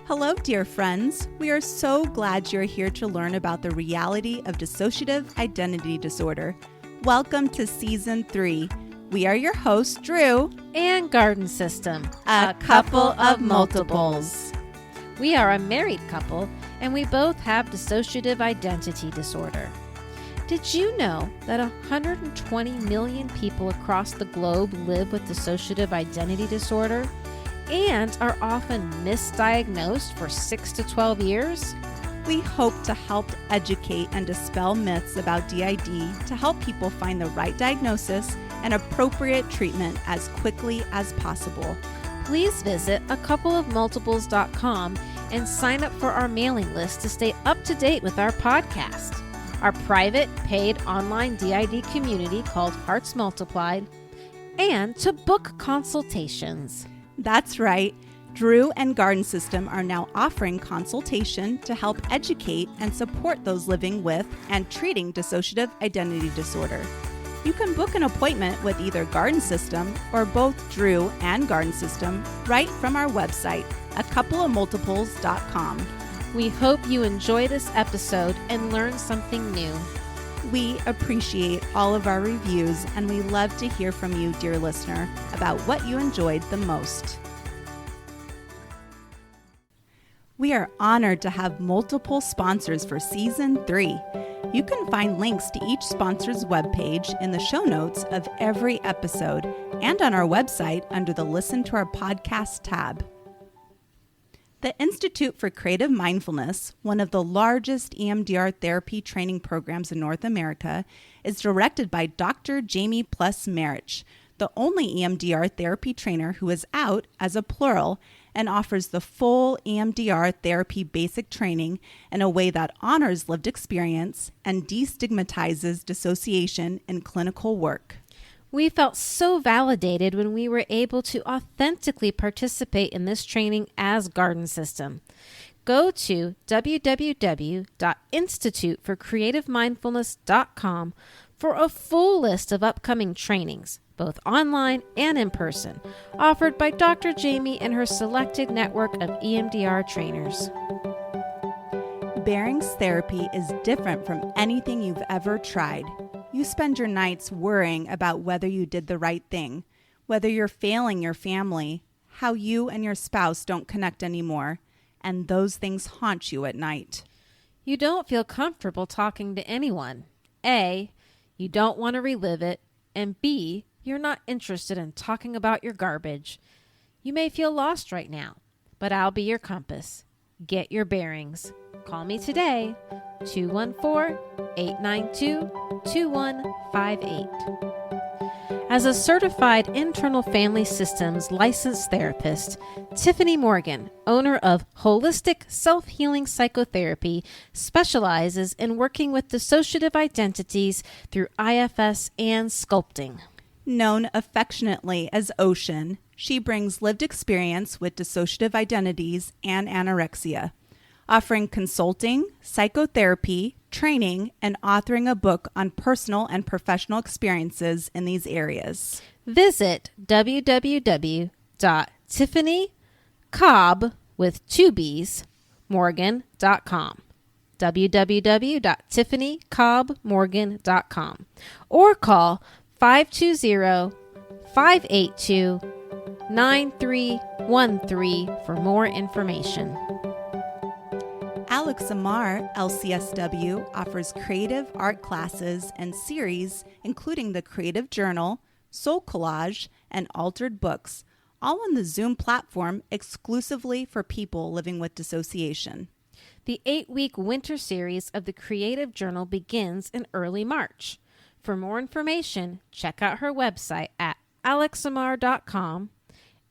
Hello, dear friends. We are so glad you're here to learn about the reality of dissociative identity disorder. Welcome to Season 3. We are your hosts, Drew and Garden System, a couple of multiples. We are a married couple, and we both have dissociative identity disorder. Did you know that 120 million people across the globe live with dissociative identity disorder and are often misdiagnosed for 6 to 12 years? We hope to help educate and dispel myths about DID to help people find the right diagnosis and appropriate treatment as quickly as possible. Please visit acoupleofmultiples.com and sign up for our mailing list to stay up to date with our podcast, our private paid online DID community called Hearts Multiplied, and to book consultations. That's right. Drew and Garden System are now offering consultation to help educate and support those living with and treating dissociative identity disorder. You can book an appointment with either Garden System or both Drew and Garden System right from our website, acoupleofmultiples.com. We hope you enjoy this episode and learn something new. We appreciate all of our reviews, and we love to hear from you, dear listener, about what you enjoyed the most. We are honored to have multiple sponsors for Season 3. You can find links to each sponsor's webpage in the show notes of every episode and on our website under the Listen to Our Podcast tab. The Institute for Creative Mindfulness, one of the largest EMDR therapy training programs in North America, is directed by Dr. Jamie Plus Marich, the only EMDR therapy trainer who is out as a plural and offers the full EMDR therapy basic training in a way that honors lived experience and destigmatizes dissociation in clinical work. We felt so validated when we were able to authentically participate in this training as Garden System. Go to www.instituteforcreativemindfulness.com for a full list of upcoming trainings, both online and in person, offered by Dr. Jamie and her selected network of EMDR trainers. Bearings therapy is different from anything you've ever tried. You spend your nights worrying about whether you did the right thing, whether you're failing your family, how you and your spouse don't connect anymore, and those things haunt you at night. You don't feel comfortable talking to anyone. A, you don't want to relive it, and B, you're not interested in talking about your garbage. You may feel lost right now, but I'll be your compass. Get your bearings. Call me today, 214-892-2158. As a certified internal family systems licensed therapist, Tiffany Morgan, owner of Holistic Self-Healing Psychotherapy, specializes in working with dissociative identities through IFS and sculpting. Known affectionately as Ocean, she brings lived experience with dissociative identities and anorexia, offering consulting, psychotherapy, training, and authoring a book on personal and professional experiences in these areas. Visit www.tiffanycobb with 2 B's, Morgan.com. www.tiffanycobbmorgan.com or call 520-582-9313 for more information. Alex Amar, LCSW, offers creative art classes and series, including the Creative Journal, Soul Collage, and Altered Books, all on the Zoom platform exclusively for people living with dissociation. The 8-week winter series of the Creative Journal begins in early March. For more information, check out her website at alexamar.com,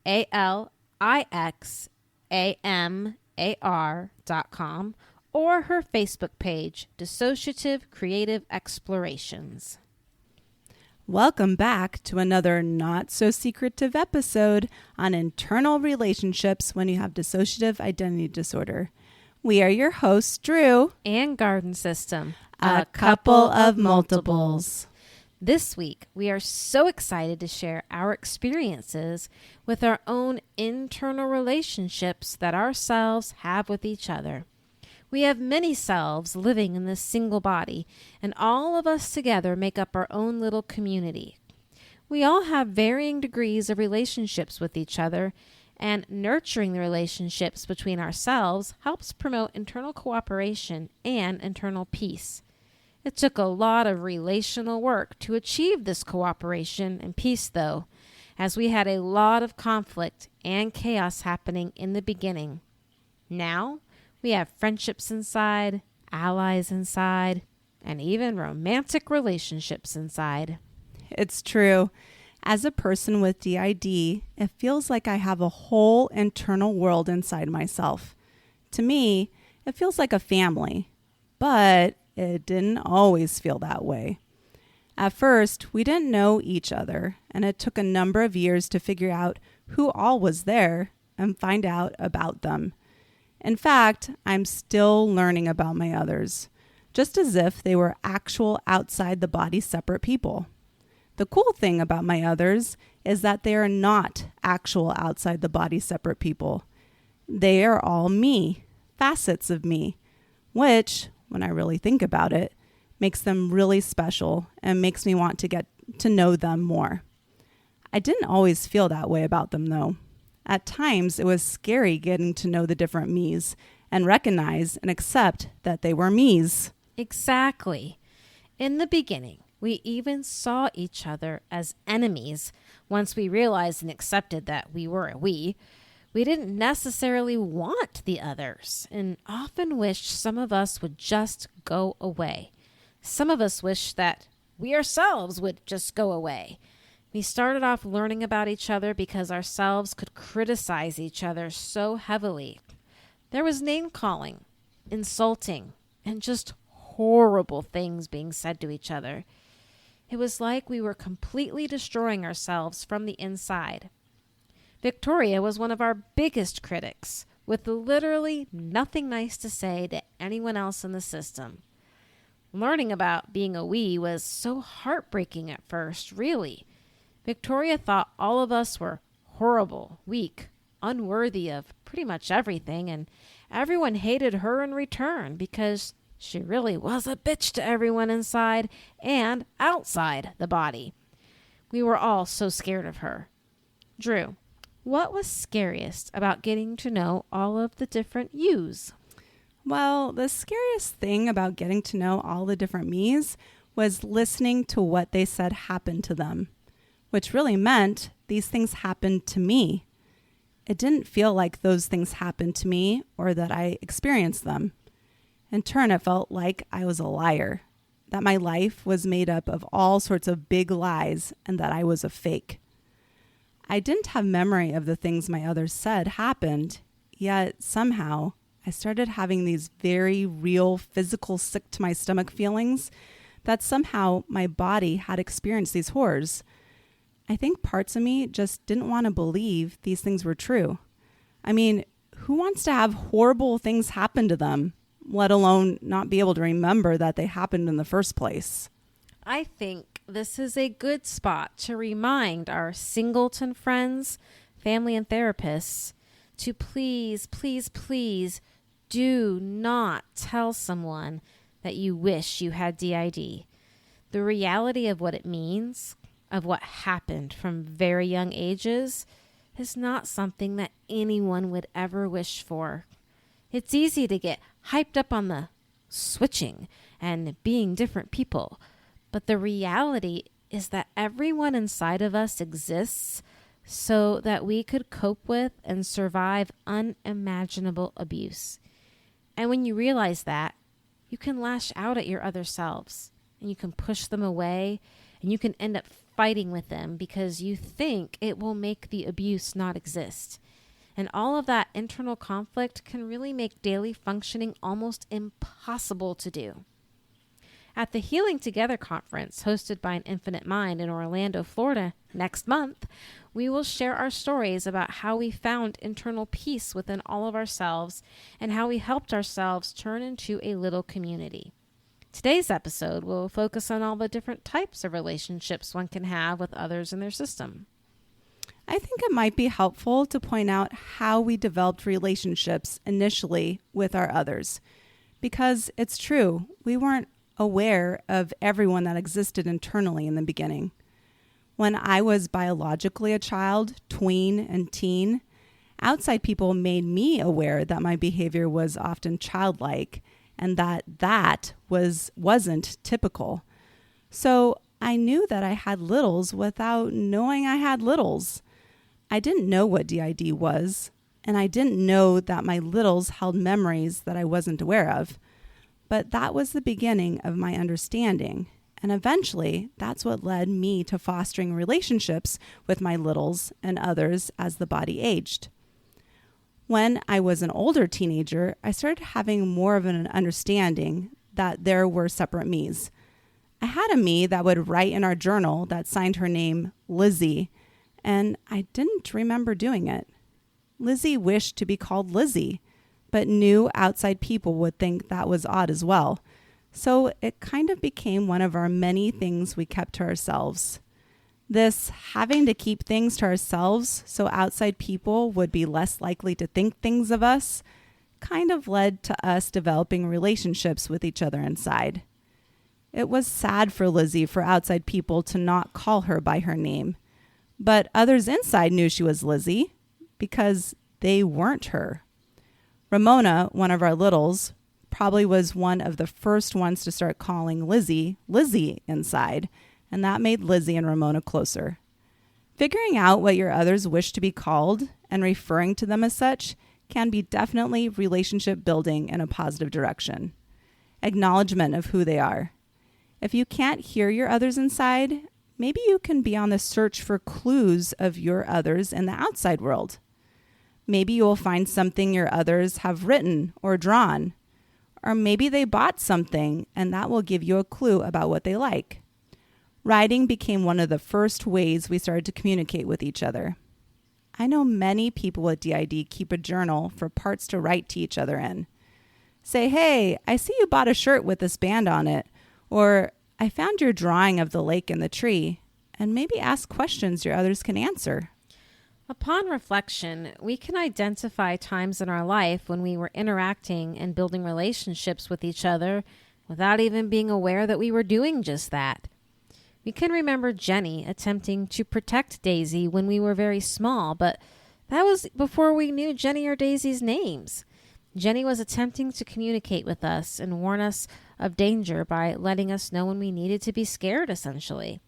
ALIXAMAR.com, or her Facebook page, Dissociative Creative Explorations. Welcome back to another not-so-secretive episode on internal relationships when you have dissociative identity disorder. We are your hosts, Drew and Garden System, a couple of multiples. This week, we are so excited to share our experiences with our own internal relationships that our selves have with each other. We have many selves living in this single body, and all of us together make up our own little community. We all have varying degrees of relationships with each other, and nurturing the relationships between ourselves helps promote internal cooperation and internal peace. It took a lot of relational work to achieve this cooperation and peace, though, as we had a lot of conflict and chaos happening in the beginning. Now, we have friendships inside, allies inside, and even romantic relationships inside. It's true. As a person with DID, it feels like I have a whole internal world inside myself. To me, it feels like a family, but it didn't always feel that way. At first, we didn't know each other, and it took a number of years to figure out who all was there and find out about them. In fact, I'm still learning about my others, just as if they were actual outside the body separate people. The cool thing about my others is that they are not actual outside the body separate people. They are all me, facets of me, which, when I really think about it, makes them really special and makes me want to get to know them more. I didn't always feel that way about them, though. At times, it was scary getting to know the different me's and recognize and accept that they were me's. Exactly. In the beginning, we even saw each other as enemies once we realized and accepted that we were a we. We didn't necessarily want the others and often wished some of us would just go away. Some of us wished that we ourselves would just go away. We started off learning about each other because ourselves could criticize each other so heavily. There was name calling, insulting, and just horrible things being said to each other. It was like we were completely destroying ourselves from the inside. Victoria was one of our biggest critics, with literally nothing nice to say to anyone else in the system. Learning about being a we was so heartbreaking at first, really. Victoria thought all of us were horrible, weak, unworthy of pretty much everything, and everyone hated her in return because she really was a bitch to everyone inside and outside the body. We were all so scared of her. Drew, what was scariest about getting to know all of the different yous? Well, the scariest thing about getting to know all the different me's was listening to what they said happened to them, which really meant these things happened to me. It didn't feel like those things happened to me or that I experienced them. In turn, it felt like I was a liar, that my life was made up of all sorts of big lies and that I was a fake. I didn't have memory of the things my others said happened, yet somehow I started having these very real physical sick to my stomach feelings that somehow my body had experienced these horrors. I think parts of me just didn't want to believe these things were true. I mean, who wants to have horrible things happen to them, let alone not be able to remember that they happened in the first place? I think this is a good spot to remind our singleton friends, family, and therapists to please, please, please do not tell someone that you wish you had DID. The reality of what it means, of what happened from very young ages, is not something that anyone would ever wish for. It's easy to get hyped up on the switching and being different people, but the reality is that everyone inside of us exists so that we could cope with and survive unimaginable abuse. And when you realize that, you can lash out at your other selves and you can push them away and you can end up fighting with them because you think it will make the abuse not exist. And all of that internal conflict can really make daily functioning almost impossible to do. At the Healing Together conference hosted by An Infinite Mind in Orlando, Florida next month, we will share our stories about how we found internal peace within all of ourselves and how we helped ourselves turn into a little community. Today's episode will focus on all the different types of relationships one can have with others in their system. I think it might be helpful to point out how we developed relationships initially with our others. Because it's true, we weren't aware of everyone that existed internally in the beginning. When I was biologically a child, tween, and teen, outside people made me aware that my behavior was often childlike and that wasn't typical. So I knew that I had littles without knowing I had littles. I didn't know what DID was, and I didn't know that my littles held memories that I wasn't aware of. But that was the beginning of my understanding. And eventually, that's what led me to fostering relationships with my littles and others as the body aged. When I was an older teenager, I started having more of an understanding that there were separate me's. I had a me that would write in our journal that signed her name Lizzie, and I didn't remember doing it. Lizzie wished to be called Lizzie, but knew outside people would think that was odd as well. So it kind of became one of our many things we kept to ourselves. This having to keep things to ourselves so outside people would be less likely to think things of us kind of led to us developing relationships with each other inside. It was sad for Lizzie for outside people to not call her by her name, but others inside knew she was Lizzie because they weren't her. Ramona, one of our littles, probably was one of the first ones to start calling Lizzie inside, and that made Lizzie and Ramona closer. Figuring out what your others wish to be called and referring to them as such can be definitely relationship building in a positive direction. Acknowledgement of who they are. If you can't hear your others inside, maybe you can be on the search for clues of your others in the outside world. Maybe you will find something your others have written or drawn. Or maybe they bought something and that will give you a clue about what they like. Writing became one of the first ways we started to communicate with each other. I know many people with DID keep a journal for parts to write to each other in. Say, hey, I see you bought a shirt with this band on it. Or I found your drawing of the lake and the tree. And maybe ask questions your others can answer. Upon reflection, we can identify times in our life when we were interacting and building relationships with each other without even being aware that we were doing just that. We can remember Jenny attempting to protect Daisy when we were very small, but that was before we knew Jenny or Daisy's names. Jenny was attempting to communicate with us and warn us of danger by letting us know when we needed to be scared, essentially.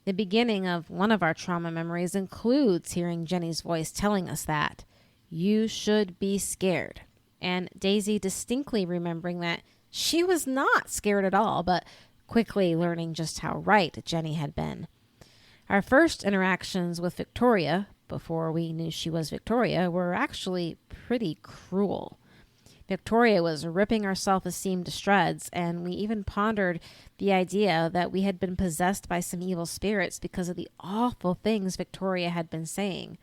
The beginning of one of our trauma memories includes hearing Jenny's voice telling us that you should be scared, and Daisy distinctly remembering that she was not scared at all, but quickly learning just how right Jenny had been. Our first interactions with Victoria, before we knew she was Victoria, were actually pretty cruel. Victoria was ripping our self-esteem to shreds, and we even pondered the idea that we had been possessed by some evil spirits because of the awful things Victoria had been saying.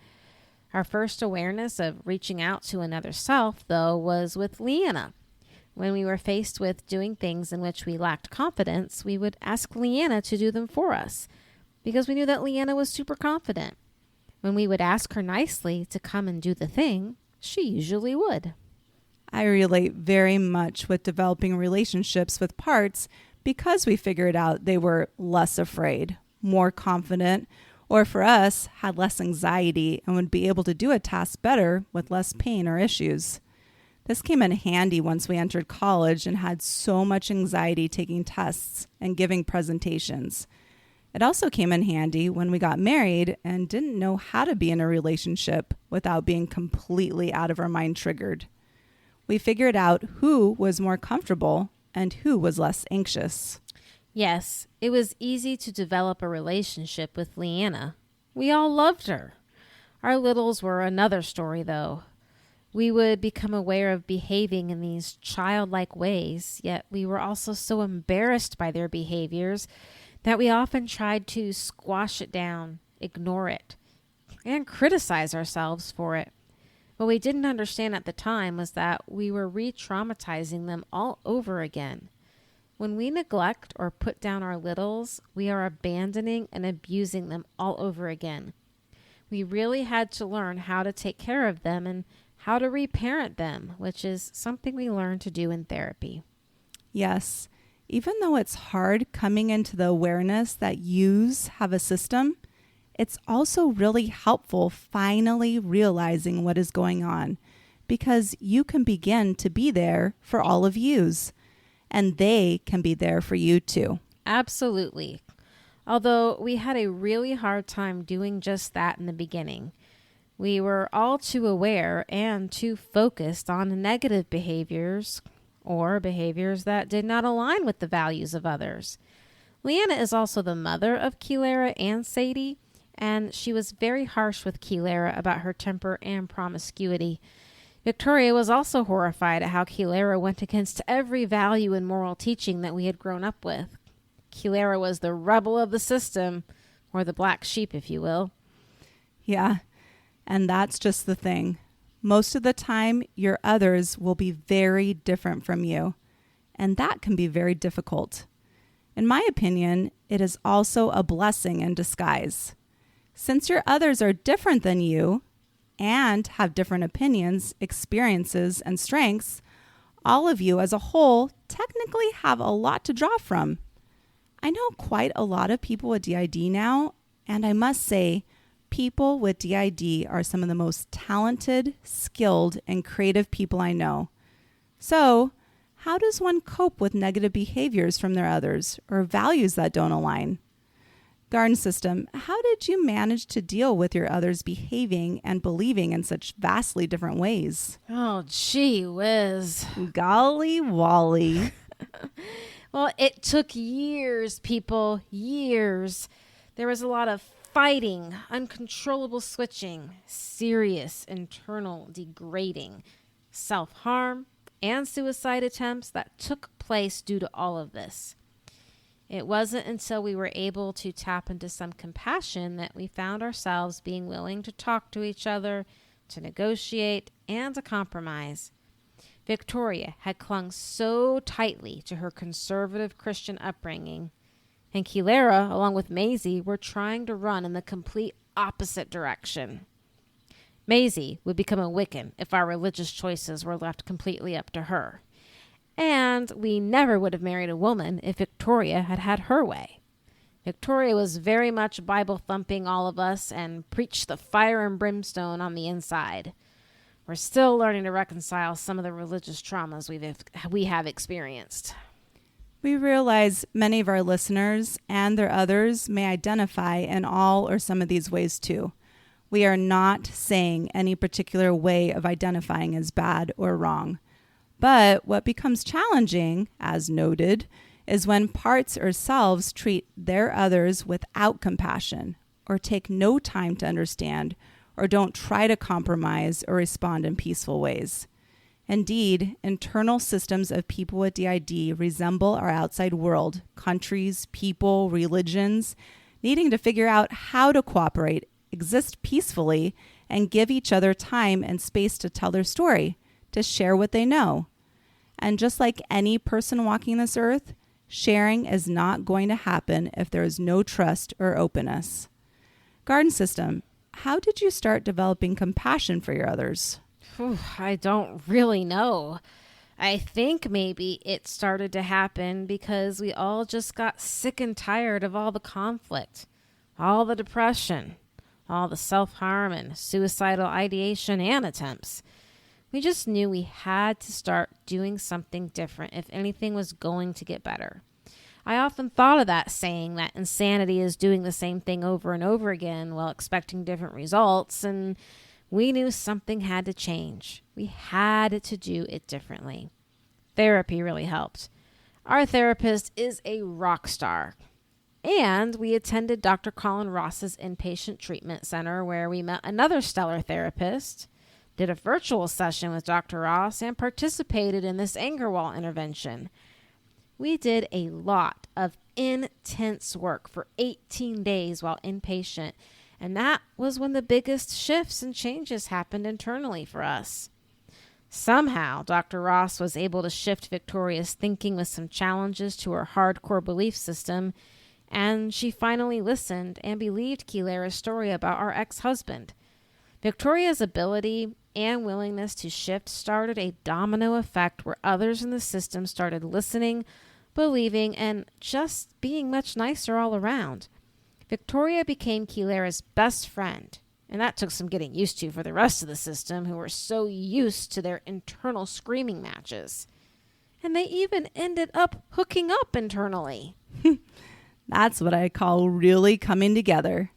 Our first awareness of reaching out to another self, though, was with Leanna. When we were faced with doing things in which we lacked confidence, we would ask Leanna to do them for us, because we knew that Leanna was super confident. When we would ask her nicely to come and do the thing, she usually would. I relate very much with developing relationships with parts because we figured out they were less afraid, more confident, or for us, had less anxiety and would be able to do a task better with less pain or issues. This came in handy once we entered college and had so much anxiety taking tests and giving presentations. It also came in handy when we got married and didn't know how to be in a relationship without being completely out of our mind triggered. We figured out who was more comfortable and who was less anxious. Yes, it was easy to develop a relationship with Leanna. We all loved her. Our littles were another story, though. We would become aware of behaving in these childlike ways, yet we were also so embarrassed by their behaviors that we often tried to squash it down, ignore it, and criticize ourselves for it. What we didn't understand at the time was that we were re-traumatizing them all over again. When we neglect or put down our littles, we are abandoning and abusing them all over again. We really had to learn how to take care of them and how to reparent them, which is something we learn to do in therapy. Yes, even though it's hard coming into the awareness that yous have a system, it's also really helpful finally realizing what is going on, because you can begin to be there for all of yous, and they can be there for you too. Absolutely. Although we had a really hard time doing just that in the beginning. We were all too aware and too focused on negative behaviors or behaviors that did not align with the values of others. Leanna is also the mother of Kilara and Sadie, and she was very harsh with Kilara about her temper and promiscuity. Victoria was also horrified at how Kilara went against every value and moral teaching that we had grown up with. Kilara was the rebel of the system, or the black sheep, if you will. Yeah, and that's just the thing. Most of the time, your others will be very different from you, and that can be very difficult. In my opinion, it is also a blessing in disguise. Since your others are different than you and have different opinions, experiences, and strengths, all of you as a whole technically have a lot to draw from. I know quite a lot of people with DID now, and I must say, people with DID are some of the most talented, skilled, and creative people I know. So, how does one cope with negative behaviors from their others or values that don't align? Garden System, how did you manage to deal with your others behaving and believing in such vastly different ways? Oh, gee whiz. Golly Wally. Well, it took years, people, years. There was a lot of fighting, uncontrollable switching, serious internal degrading, self-harm, and suicide attempts that took place due to all of this. It wasn't until we were able to tap into some compassion that we found ourselves being willing to talk to each other, to negotiate, and to compromise. Victoria had clung so tightly to her conservative Christian upbringing, and Kilara, along with Maisie, were trying to run in the complete opposite direction. Maisie would become a Wiccan if our religious choices were left completely up to her. And we never would have married a woman if Victoria had had her way. Victoria was very much Bible-thumping all of us and preached the fire and brimstone on the inside. We're still learning to reconcile some of the religious traumas we have experienced. We realize many of our listeners and their others may identify in all or some of these ways too. We are not saying any particular way of identifying is bad or wrong. But what becomes challenging, as noted, is when parts or selves treat their others without compassion, or take no time to understand, or don't try to compromise or respond in peaceful ways. Indeed, internal systems of people with DID resemble our outside world, countries, people, religions, needing to figure out how to cooperate, exist peacefully, and give each other time and space to tell their story, to share what they know. And just like any person walking this earth, sharing is not going to happen if there is no trust or openness. Garden System, how did you start developing compassion for your others? I don't really know. I think maybe it started to happen because we all just got sick and tired of all the conflict, all the depression, all the self-harm and suicidal ideation and attempts. We just knew we had to start doing something different if anything was going to get better. I often thought of that saying that insanity is doing the same thing over and over again while expecting different results, and we knew something had to change. We had to do it differently. Therapy really helped. Our therapist is a rock star. And we attended Dr. Colin Ross's inpatient treatment center where we met another stellar therapist, did a virtual session with Dr. Ross, and participated in this anger wall intervention. We did a lot of intense work for 18 days while inpatient, and that was when the biggest shifts and changes happened internally for us. Somehow, Dr. Ross was able to shift Victoria's thinking with some challenges to her hardcore belief system, and she finally listened and believed Kilera's story about our ex-husband. Victoria's ability and willingness to shift started a domino effect where others in the system started listening, believing, and just being much nicer all around. Victoria became Kilera's best friend, and that took some getting used to for the rest of the system, who were so used to their internal screaming matches. And they even ended up hooking up internally. That's what I call really coming together.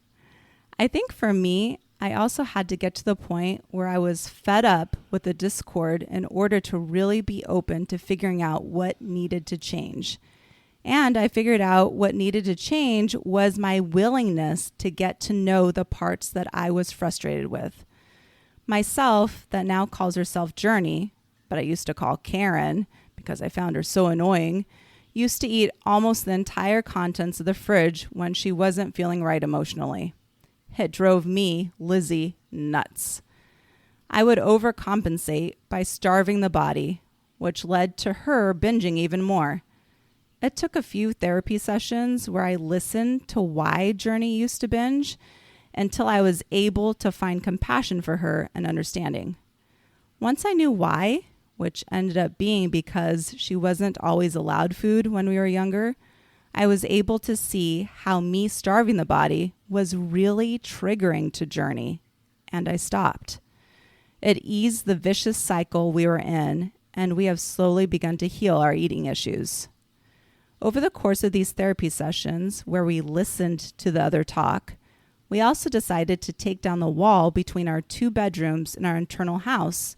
I think for me, I also had to get to the point where I was fed up with the discord in order to really be open to figuring out what needed to change. And I figured out what needed to change was my willingness to get to know the parts that I was frustrated with. Myself, that now calls herself Journey, but I used to call Karen because I found her so annoying, used to eat almost the entire contents of the fridge when she wasn't feeling right emotionally. It drove me, Lizzie, nuts. I would overcompensate by starving the body, which led to her binging even more. It took a few therapy sessions where I listened to why Journey used to binge until I was able to find compassion for her and understanding. Once I knew why, which ended up being because she wasn't always allowed food when we were younger, I was able to see how me starving the body was really triggering to Journey, and I stopped. It eased the vicious cycle we were in, and we have slowly begun to heal our eating issues. Over the course of these therapy sessions, where we listened to the other talk, we also decided to take down the wall between our 2 bedrooms in our internal house,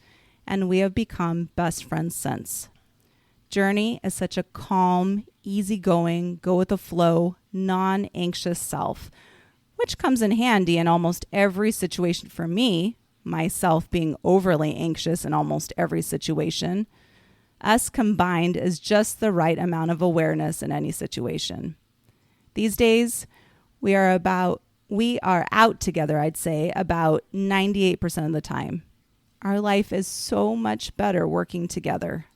and we have become best friends since. Journey is such a calm, easygoing, go-with-the-flow, non-anxious self, which comes in handy in almost every situation for me, myself being overly anxious in almost every situation. Us combined is just the right amount of awareness in any situation. These days, we are out together, I'd say, about 98% of the time. Our life is so much better working together.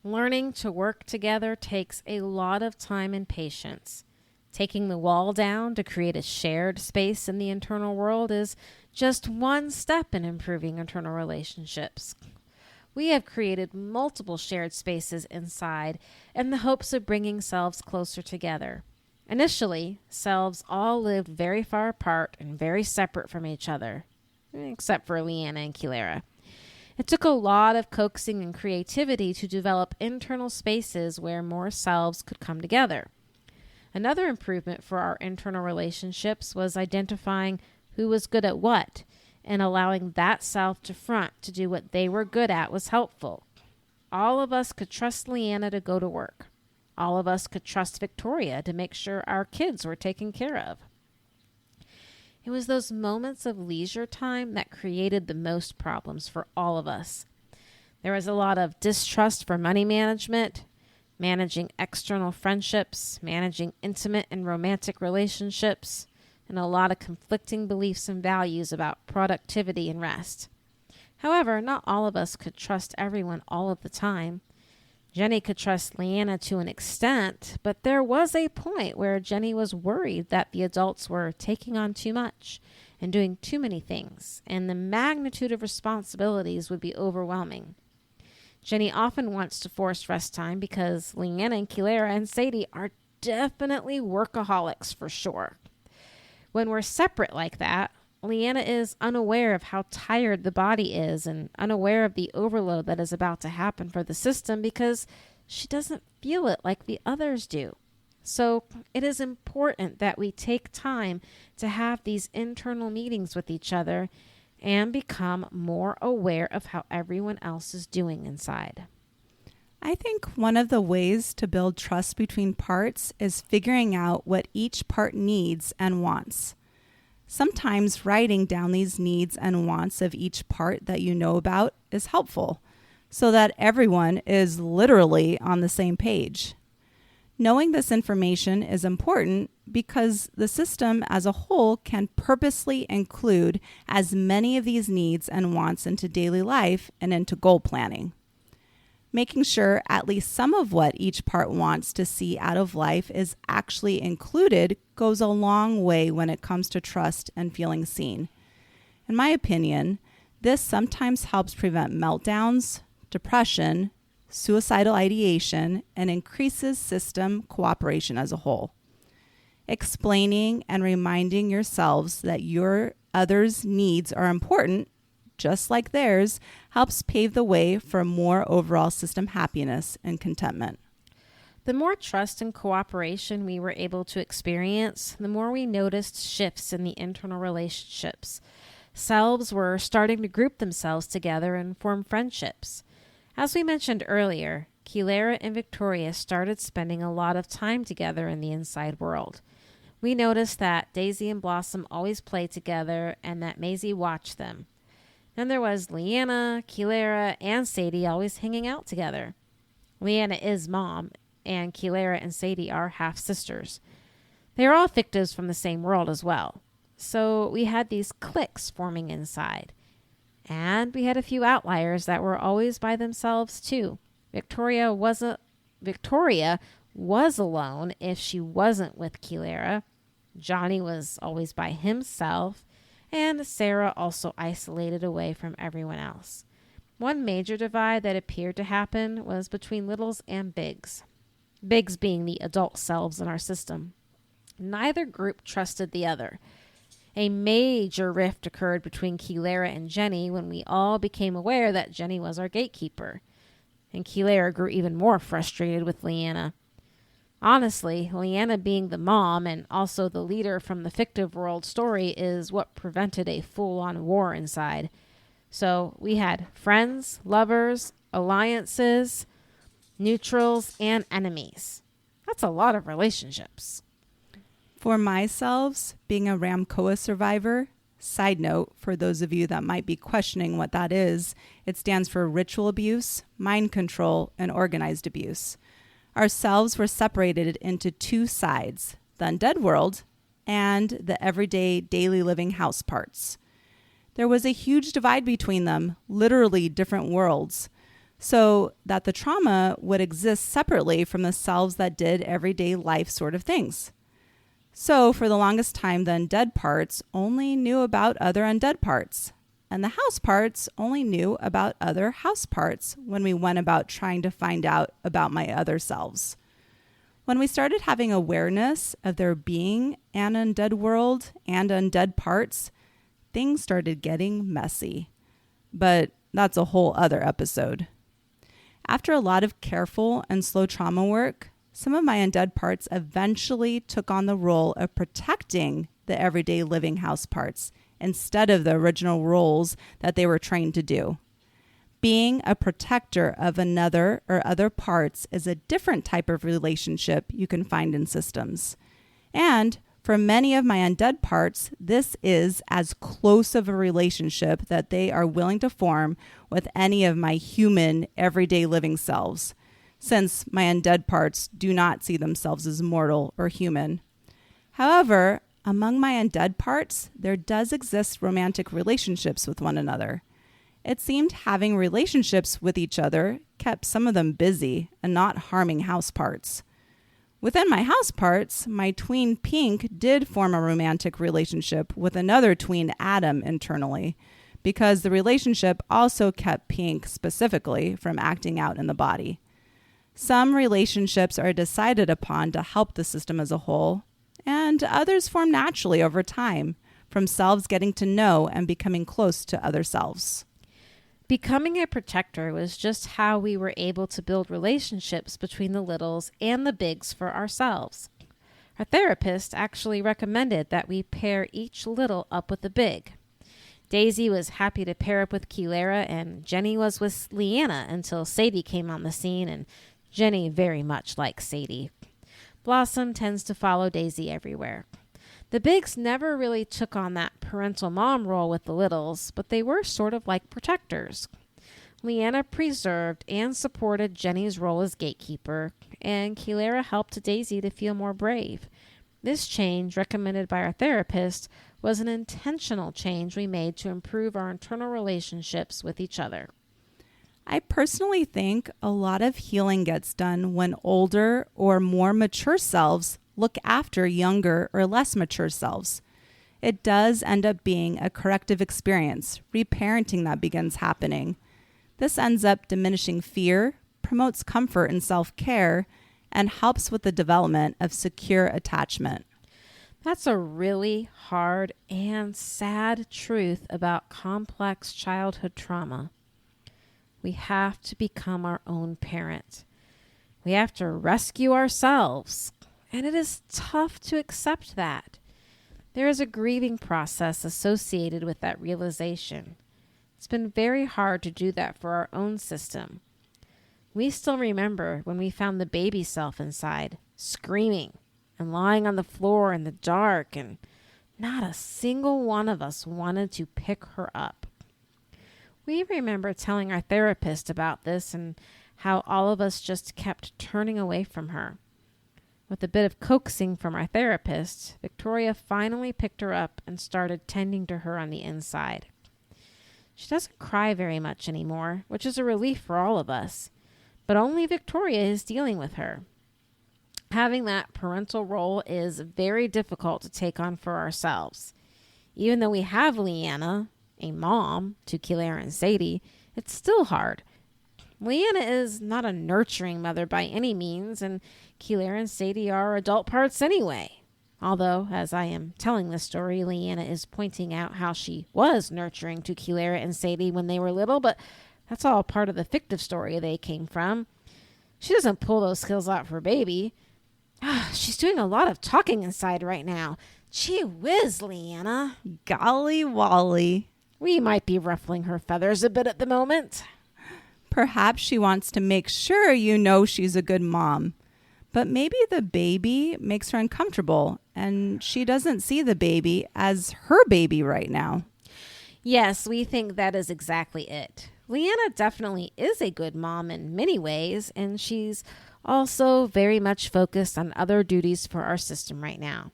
Learning to work together takes a lot of time and patience. Taking the wall down to create a shared space in the internal world is just one step in improving internal relationships. We have created multiple shared spaces inside in the hopes of bringing selves closer together. Initially, selves all lived very far apart and very separate from each other, except for Leanna and Kilera. It took a lot of coaxing and creativity to develop internal spaces where more selves could come together. Another improvement for our internal relationships was identifying who was good at what, and allowing that self to front to do what they were good at was helpful. All of us could trust Leanna to go to work. All of us could trust Victoria to make sure our kids were taken care of. It was those moments of leisure time that created the most problems for all of us. There was a lot of distrust for money management, managing external friendships, managing intimate and romantic relationships, and a lot of conflicting beliefs and values about productivity and rest. However, not all of us could trust everyone all of the time. Jenny could trust Leanna to an extent, but there was a point where Jenny was worried that the adults were taking on too much and doing too many things, and the magnitude of responsibilities would be overwhelming. Jenny often wants to force rest time because Leanna and Kilera and Sadie are definitely workaholics for sure. When we're separate like that, Leanna is unaware of how tired the body is and unaware of the overload that is about to happen for the system because she doesn't feel it like the others do. So it is important that we take time to have these internal meetings with each other and become more aware of how everyone else is doing inside. I think one of the ways to build trust between parts is figuring out what each part needs and wants. Sometimes writing down these needs and wants of each part that you know about is helpful, so that everyone is literally on the same page. Knowing this information is important because the system as a whole can purposely include as many of these needs and wants into daily life and into goal planning. Making sure at least some of what each part wants to see out of life is actually included goes a long way when it comes to trust and feeling seen. In my opinion, this sometimes helps prevent meltdowns, depression, suicidal ideation, and increases system cooperation as a whole. Explaining and reminding yourselves that your others' needs are important, just like theirs, helps pave the way for more overall system happiness and contentment. The more trust and cooperation we were able to experience, the more we noticed shifts in the internal relationships. Selves were starting to group themselves together and form friendships. As we mentioned earlier, Kilera and Victoria started spending a lot of time together in the inside world. We noticed that Daisy and Blossom always played together and that Maisie watched them. Then there was Leanna, Kilera, and Sadie always hanging out together. Leanna is mom, and Kilera and Sadie are half-sisters. They are all fictives from the same world as well. So we had these cliques forming inside. And we had a few outliers that were always by themselves too. Victoria was alone if she wasn't with Kilera. Johnny was always by himself. And Sarah also isolated away from everyone else. One major divide that appeared to happen was between littles and bigs. Bigs being the adult selves in our system. Neither group trusted the other. A major rift occurred between Kilera and Jenny when we all became aware that Jenny was our gatekeeper. And Kilera grew even more frustrated with Leanna. Honestly, Leanna being the mom and also the leader from the fictive world story is what prevented a full-on war inside. So we had friends, lovers, alliances, neutrals, and enemies. That's a lot of relationships. For myself, being a Ramkoa survivor, side note for those of you that might be questioning what that is, it stands for ritual abuse, mind control, and organized abuse. Our selves were separated into two sides, the undead world and the everyday daily living house parts. There was a huge divide between them, literally different worlds, so that the trauma would exist separately from the selves that did everyday life sort of things. So for the longest time, the undead parts only knew about other undead parts, and the house parts only knew about other house parts when we went about trying to find out about my other selves. When we started having awareness of there being an undead world and undead parts, things started getting messy. But that's a whole other episode. After a lot of careful and slow trauma work, some of my undead parts eventually took on the role of protecting the everyday living house parts instead of the original roles that they were trained to do. Being a protector of another or other parts is a different type of relationship you can find in systems. And for many of my undead parts, this is as close of a relationship that they are willing to form with any of my human everyday living selves, since my undead parts do not see themselves as mortal or human. However, among my undead parts, there does exist romantic relationships with one another. It seemed having relationships with each other kept some of them busy and not harming house parts. Within my house parts, my tween Pink did form a romantic relationship with another tween Adam internally, because the relationship also kept Pink specifically from acting out in the body. Some relationships are decided upon to help the system as a whole, and others form naturally over time, from selves getting to know and becoming close to other selves. Becoming a protector was just how we were able to build relationships between the littles and the bigs for ourselves. Our therapist actually recommended that we pair each little up with a big. Daisy was happy to pair up with Kilera, and Jenny was with Leanna until Sadie came on the scene, and Jenny very much likes Sadie. Blossom tends to follow Daisy everywhere. The bigs never really took on that parental mom role with the littles, but they were sort of like protectors. Leanna preserved and supported Jenny's role as gatekeeper, and Kilara helped Daisy to feel more brave. This change, recommended by our therapist, was an intentional change we made to improve our internal relationships with each other. I personally think a lot of healing gets done when older or more mature selves look after younger or less mature selves. It does end up being a corrective experience, reparenting that begins happening. This ends up diminishing fear, promotes comfort and self-care, and helps with the development of secure attachment. That's a really hard and sad truth about complex childhood trauma. We have to become our own parent. We have to rescue ourselves, and it is tough to accept that. There is a grieving process associated with that realization. It's been very hard to do that for our own system. We still remember when we found the baby self inside, screaming and lying on the floor in the dark, and not a single one of us wanted to pick her up. We remember telling our therapist about this and how all of us just kept turning away from her. With a bit of coaxing from our therapist, Victoria finally picked her up and started tending to her on the inside. She doesn't cry very much anymore, which is a relief for all of us. But only Victoria is dealing with her. Having that parental role is very difficult to take on for ourselves. Even though we have Leanna, a mom to Kilara and Sadie, it's still hard. Leanna is not a nurturing mother by any means, and Kilara and Sadie are adult parts anyway. Although, as I am telling this story, Leanna is pointing out how she was nurturing to Kilara and Sadie when they were little, but that's all part of the fictive story they came from. She doesn't pull those skills out for baby. She's doing a lot of talking inside right now. Gee whiz, Leanna. Golly Wally. We might be ruffling her feathers a bit at the moment. Perhaps she wants to make sure you know she's a good mom. But maybe the baby makes her uncomfortable, and she doesn't see the baby as her baby right now. Yes, we think that is exactly it. Leanna definitely is a good mom in many ways, and she's also very much focused on other duties for our system right now.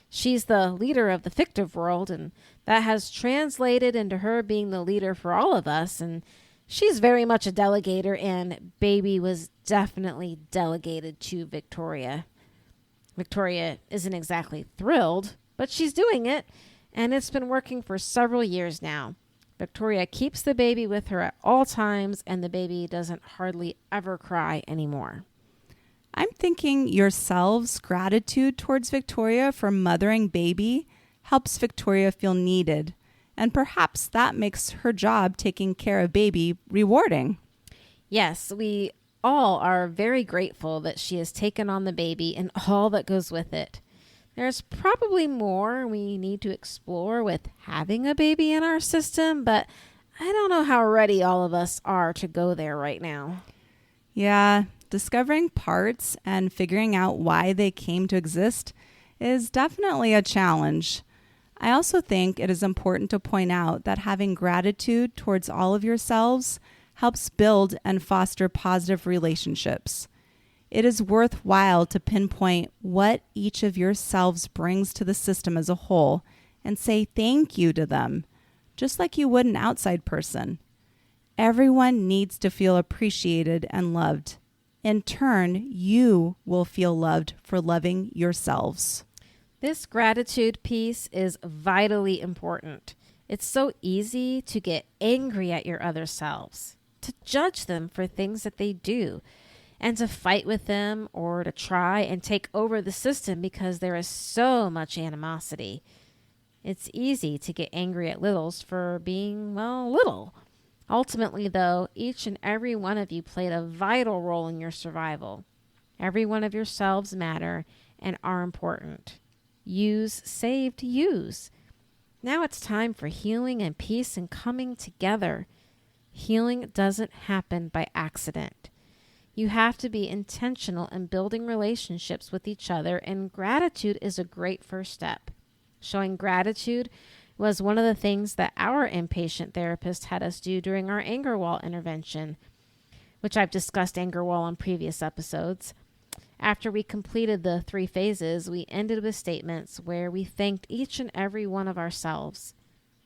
She's the leader of the fictive world, and that has translated into her being the leader for all of us, and she's very much a delegator, and baby was definitely delegated to Victoria. Victoria isn't exactly thrilled, but she's doing it, and it's been working for several years now. Victoria keeps the baby with her at all times, and the baby doesn't hardly ever cry anymore. I'm thinking your selves' gratitude towards Victoria for mothering baby helps Victoria feel needed, and perhaps that makes her job taking care of baby rewarding. Yes, we all are very grateful that she has taken on the baby and all that goes with it. There's probably more we need to explore with having a baby in our system, but I don't know how ready all of us are to go there right now. Yeah, discovering parts and figuring out why they came to exist is definitely a challenge. I also think it is important to point out that having gratitude towards all of yourselves helps build and foster positive relationships. It is worthwhile to pinpoint what each of yourselves brings to the system as a whole and say thank you to them, just like you would an outside person. Everyone needs to feel appreciated and loved. In turn, you will feel loved for loving yourselves. This gratitude piece is vitally important. It's so easy to get angry at your other selves, to judge them for things that they do, and to fight with them or to try and take over the system because there is so much animosity. It's easy to get angry at littles for being, well, little. Ultimately, though, each and every one of you played a vital role in your survival. Every one of yourselves matter and are important. Use saved use. Now it's time for healing and peace and coming together. Healing doesn't happen by accident. You have to be intentional in building relationships with each other, and gratitude is a great first step. Showing gratitude was one of the things that our inpatient therapist had us do during our anger wall intervention, which I've discussed anger wall on previous episodes. After we completed the 3 phases, we ended with statements where we thanked each and every one of ourselves.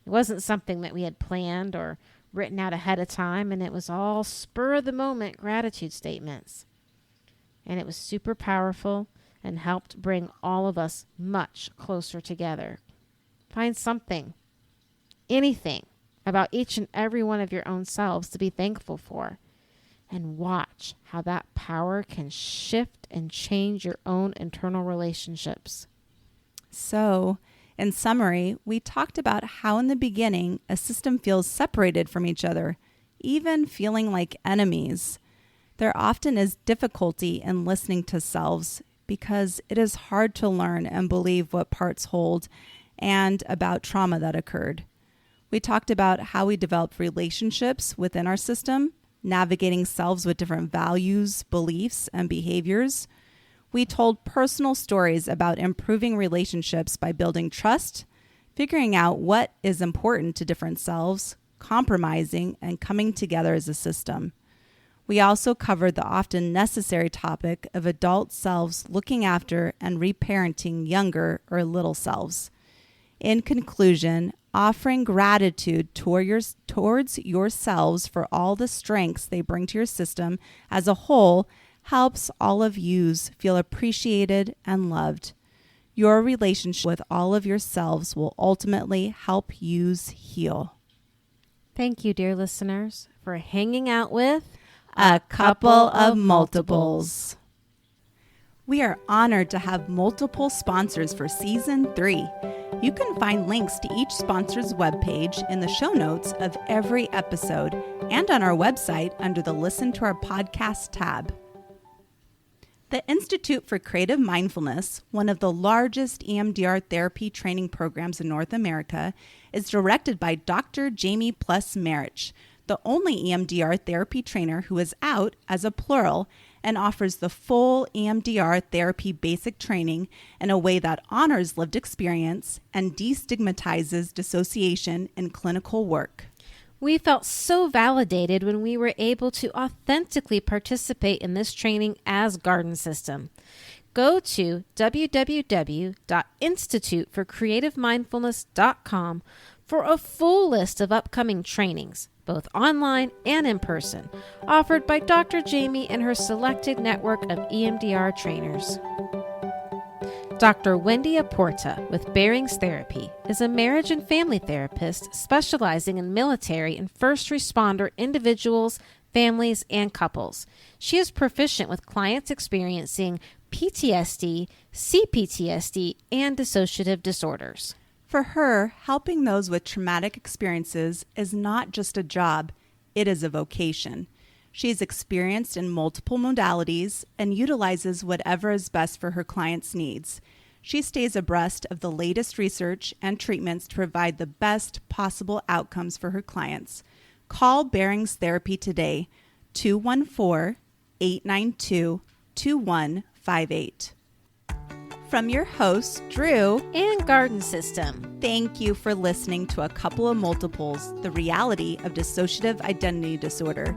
It wasn't something that we had planned or written out ahead of time, and it was all spur-of-the-moment gratitude statements. And it was super powerful and helped bring all of us much closer together. Find something, anything, about each and every one of your own selves to be thankful for, and watch how that power can shift and change your own internal relationships. So, in summary, we talked about how in the beginning a system feels separated from each other, even feeling like enemies. There often is difficulty in listening to selves because it is hard to learn and believe what parts hold and about trauma that occurred. We talked about how we develop relationships within our system, navigating selves with different values, beliefs, and behaviors. We told personal stories about improving relationships by building trust, figuring out what is important to different selves, compromising, and coming together as a system. We also covered the often necessary topic of adult selves looking after and reparenting younger or little selves. In conclusion, offering gratitude towards yourselves for all the strengths they bring to your system as a whole helps all of yous feel appreciated and loved. Your relationship with all of yourselves will ultimately help yous heal. Thank you, dear listeners, for hanging out with A Couple of Multiples. We are honored to have multiple sponsors for Season 3. You can find links to each sponsor's webpage in the show notes of every episode and on our website under the Listen to Our Podcast tab. The Institute for Creative Mindfulness, one of the largest EMDR therapy training programs in North America, is directed by Dr. Jamie Plus Marich, the only EMDR therapy trainer who is out as a plural and offers the full EMDR therapy basic training in a way that honors lived experience and destigmatizes dissociation in clinical work. We felt so validated when we were able to authentically participate in this training as Garden System. Go to www.instituteforcreativemindfulness.com for a full list of upcoming trainings, both online and in person, offered by Dr. Jamie and her selected network of EMDR trainers. Dr. Wendy Aporta with Bearings Therapy is a marriage and family therapist specializing in military and first responder individuals, families, and couples. She is proficient with clients experiencing PTSD, CPTSD, and dissociative disorders. For her, helping those with traumatic experiences is not just a job, it is a vocation. She is experienced in multiple modalities and utilizes whatever is best for her clients' needs. She stays abreast of the latest research and treatments to provide the best possible outcomes for her clients. Call Bearings Therapy today, 214-892-2158. From your hosts, Drew and Garden System. Thank you for listening to A Couple of Multiples, the reality of dissociative identity disorder.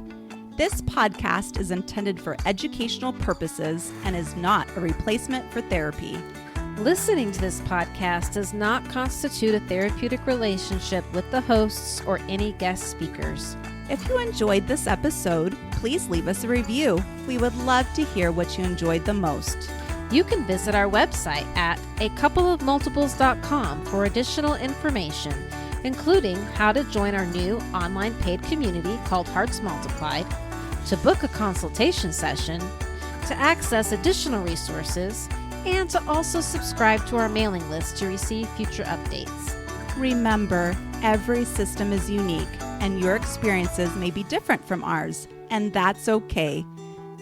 This podcast is intended for educational purposes and is not a replacement for therapy. Listening to this podcast does not constitute a therapeutic relationship with the hosts or any guest speakers. If you enjoyed this episode, please leave us a review. We would love to hear what you enjoyed the most. You can visit our website at acoupleofmultiples.com for additional information, including how to join our new online paid community called Hearts Multiplied, to book a consultation session, to access additional resources, and to also subscribe to our mailing list to receive future updates. Remember, every system is unique, and your experiences may be different from ours, and that's okay.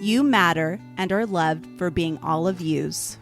You matter and are loved for being all of yous.